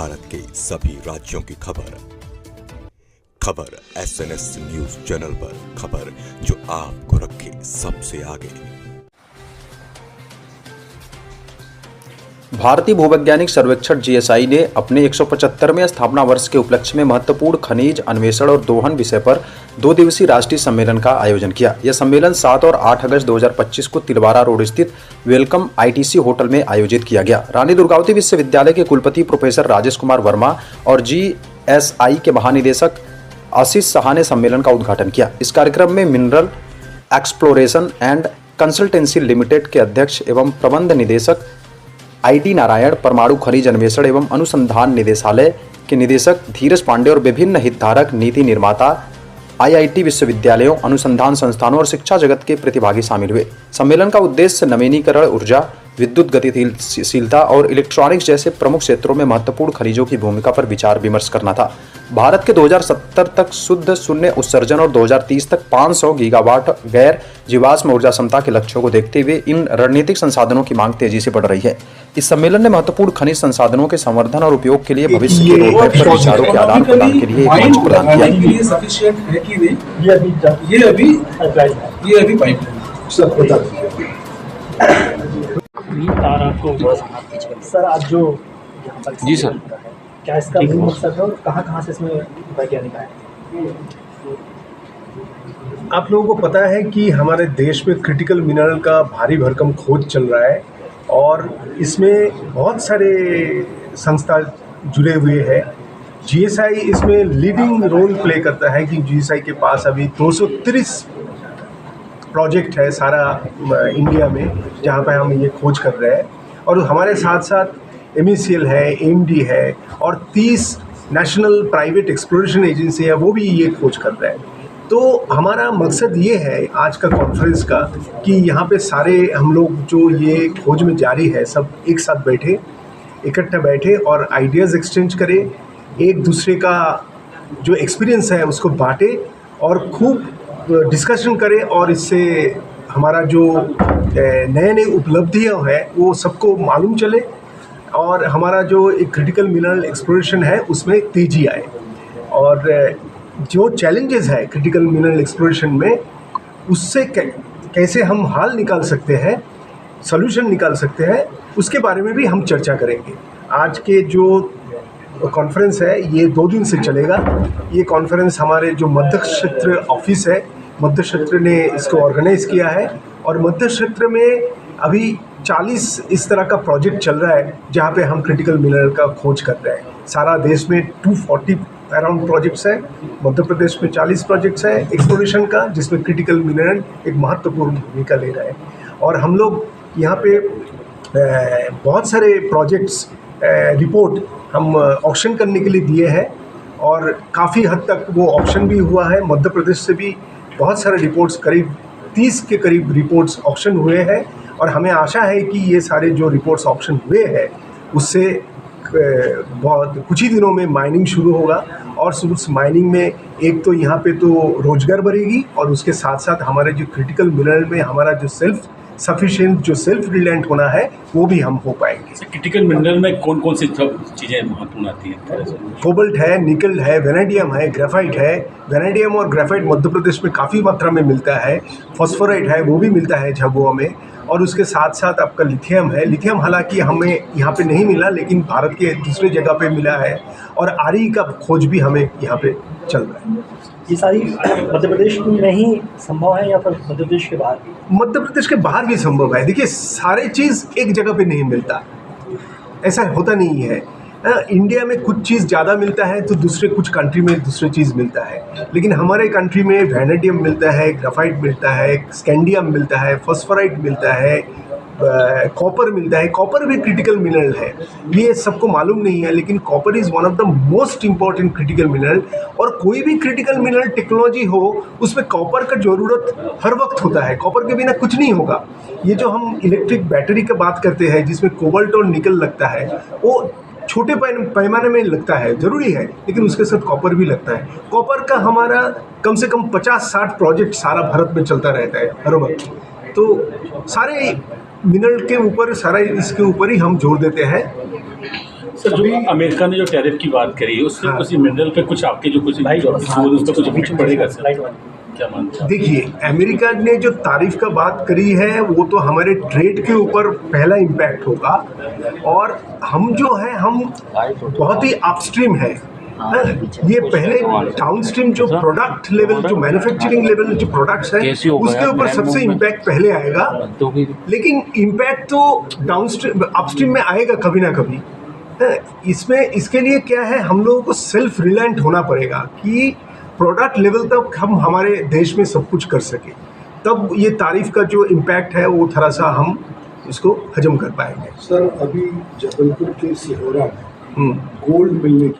भारत के सभी राज्यों की खबर SNS न्यूज चैनल पर, खबर जो आपको रखे सबसे आगे। भारतीय भूवैज्ञानिक सर्वेक्षण GSI ने अपने 175वें स्थापना वर्ष के उपलक्ष्य में महत्वपूर्ण खनिज अन्वेषण और दोहन विषय पर 2 दिवसीय राष्ट्रीय सम्मेलन का आयोजन किया। यह सम्मेलन 7 और 8 अगस्त 2025 को तिलवारा रोड स्थित वेलकम ITC होटल में आयोजित किया गया। रानी दुर्गावती विश्वविद्यालय के कुलपति प्रोफेसर राजेश कुमार वर्मा और GSI के महानिदेशक आशीष साहा ने सम्मेलन का उद्घाटन किया। इस कार्यक्रम में mineral exploration and consultancy limited के अध्यक्ष एवं प्रबंध निदेशक ID नारायण, परमाणु खनिज अन्वेषण एवं अनुसंधान निदेशालय के निदेशक धीरज पांडे और विभिन्न हितधारक, नीति निर्माता, IIT विश्वविद्यालयों, अनुसंधान संस्थानों और शिक्षा जगत के प्रतिभागी शामिल हुए। सम्मेलन का उद्देश्य नवीनीकरण ऊर्जा, विद्युत गतिशीलता और इलेक्ट्रॉनिक्स जैसे प्रमुख क्षेत्रों में महत्वपूर्ण खनिजों की भूमिका पर विचार विमर्श करना था। भारत के 2070 तक शुद्ध शून्य उत्सर्जन और 2030 तक 500 गीगावाट गैर जीवाश्म ऊर्जा क्षमता के लक्ष्यों को देखते हुए इन रणनीतिक संसाधनों की मांग तेजी से बढ़ रही है। इस सम्मेलन ने महत्वपूर्ण खनिज संसाधनों के संवर्धन और उपयोग के लिए भविष्य के रोडमैप पर विचारों के आदान प्रदान के लिए एक मंच प्रदान किया। सर, आज जो जी सर, क्या इसका मूल मकसद है और कहाँ से इसमें वैज्ञानिक आए? आप लोगों को पता है कि हमारे देश में क्रिटिकल मिनरल का भारी भरकम खोज चल रहा है और इसमें बहुत सारे संस्था जुड़े हुए हैं। GSI इसमें लीडिंग रोल प्ले करता है कि GSI के पास अभी 230 प्रोजेक्ट है सारा इंडिया में, जहाँ पे हम ये खोज कर रहे हैं। और हमारे साथ साथ MECL है, AMD है और 30 नेशनल प्राइवेट एक्सप्लोरेशन एजेंसी है, वो भी ये खोज कर रहे हैं। तो हमारा मकसद ये है आज का कॉन्फ्रेंस का कि यहाँ पे सारे हम लोग जो ये खोज में जारी है सब एक साथ बैठे, इकट्ठा बैठे और आइडियाज़ एक्सचेंज करें, एक दूसरे का जो एक्सपीरियंस है उसको बांटे और खूब डिस्कशन करें और इससे हमारा जो नए उपलब्धियाँ हैं वो सबको मालूम चले और हमारा जो एक क्रिटिकल मिनरल एक्सप्लोरेशन है उसमें तेज़ी आए। और जो चैलेंजेस है क्रिटिकल मिनरल एक्सप्लोरेशन में, उससे कैसे हम हल निकाल सकते हैं, सॉल्यूशन निकाल सकते हैं, उसके बारे में भी हम चर्चा करेंगे। आज के जो कॉन्फ्रेंस है ये 2 दिन से चलेगा। ये कॉन्फ्रेंस हमारे जो मध्य क्षेत्र ऑफिस है, मध्य क्षेत्र ने इसको ऑर्गेनाइज़ किया है और मध्य क्षेत्र में अभी 40 इस तरह का प्रोजेक्ट चल रहा है जहाँ पे हम क्रिटिकल मिनरल का खोज कर रहे हैं। सारा देश में 240 अराउंड प्रोजेक्ट्स है, मध्य प्रदेश में 40 प्रोजेक्ट्स है एक्सप्लोरेशन का, जिसमें क्रिटिकल मिनरल एक महत्वपूर्ण भूमिका ले रहा है। और हम लोग यहाँ पे बहुत सारे प्रोजेक्ट्स रिपोर्ट हम ऑक्शन करने के लिए दिए हैं और काफ़ी हद तक वो ऑक्शन भी हुआ है। मध्य प्रदेश से भी बहुत सारे रिपोर्ट्स, करीब 30 के करीब रिपोर्ट्स ऑक्शन हुए हैं और हमें आशा है कि ये सारे जो रिपोर्ट्स ऑक्शन हुए हैं उससे बहुत कुछ ही दिनों में माइनिंग शुरू होगा और उस माइनिंग में एक तो यहाँ पे तो रोजगार बढ़ेगी और उसके साथ साथ हमारे जो क्रिटिकल मिनरल में हमारा जो सेल्फ सफिशिएंट, जो सेल्फ रिलायंट होना है वो भी हम हो पाएंगे। क्रिटिकल मिनरल में कौन कौन सी चीज़ें महत्वपूर्ण आती हैं? कोबाल्ट है, निकल है, वेनेडियम है, ग्रेफाइट है। वेनेडियम और ग्रेफाइट मध्य प्रदेश में काफ़ी मात्रा में मिलता है। फॉस्फोराइट है, वो भी मिलता है झाबुआ में। और उसके साथ साथ आपका लिथियम है। लिथियम हालांकि हमें यहाँ पे नहीं मिला लेकिन भारत के दूसरे जगह पे मिला है। और RE का खोज भी हमें यहाँ पे चल रहा है। ये सारी मध्य प्रदेश में ही संभव है या फिर मध्य प्रदेश के बाहर? मध्य प्रदेश के बाहर भी संभव है। देखिए, सारे चीज़ एक जगह पे नहीं मिलता, ऐसा होता नहीं है। इंडिया में कुछ चीज़ ज़्यादा मिलता है तो दूसरे कुछ कंट्री में दूसरी चीज़ मिलता है, लेकिन हमारे कंट्री में वैनेडियम मिलता है, ग्राफाइट मिलता है, स्कैंडियम मिलता है, फॉस्फोराइट मिलता है, कॉपर मिलता है। कॉपर भी क्रिटिकल मिनरल है, ये सबको मालूम नहीं है, लेकिन copper is one of the most important critical mineral. और कोई भी क्रिटिकल मिनरल टेक्नोलॉजी हो उसमें कॉपर का ज़रूरत हर वक्त होता है। कॉपर के बिना कुछ नहीं होगा। ये जो हम इलेक्ट्रिक बैटरी की बात करते हैं जिसमें कोबाल्ट और निकल लगता है, वो छोटे पैमाने में लगता है, ज़रूरी है, लेकिन उसके साथ कॉपर भी लगता है। कॉपर का हमारा कम से कम 50-60 प्रोजेक्ट सारा भारत में चलता रहता है हर वक्त। तो सारे मिनरल के ऊपर, सारा इसके ऊपर ही हम जोर देते हैं। सर जो अमेरिका ने जो टैरिफ की बात करी उससे हाँ। उसी मिनरल पे कुछ आपके जो कुछ लाइट उस पर कुछ इफेक्ट पड़ेगा सर? लाइट वाली क्या मानते हैं? देखिए, अमेरिका ने जो तारीफ का बात करी है वो तो हमारे ट्रेड के ऊपर पहला इम्पैक्ट होगा, और हम जो है हम बहुत ही अपस्ट्रीम है। ये पहले डाउनस्ट्रीम जो प्रोडक्ट लेवल, जो मैन्युफैक्चरिंग लेवल जो प्रोडक्ट्स हैं उसके ऊपर सबसे इम्पैक्ट पहले आएगा, लेकिन इम्पैक्ट तो डाउनस्ट्रीम अपस्ट्रीम में आएगा कभी ना कभी। इसमें इसके लिए क्या है, हम लोगों को सेल्फ रिलायंट होना पड़ेगा कि प्रोडक्ट लेवल तक हम हमारे देश में सब कुछ कर सके, तब ये तारीफ का जो इम्पैक्ट है वो थोड़ा सा हम इसको हजम कर पाएंगे। सर, अभी जबलपुर के सिहोरा में गोल्ड मिलने की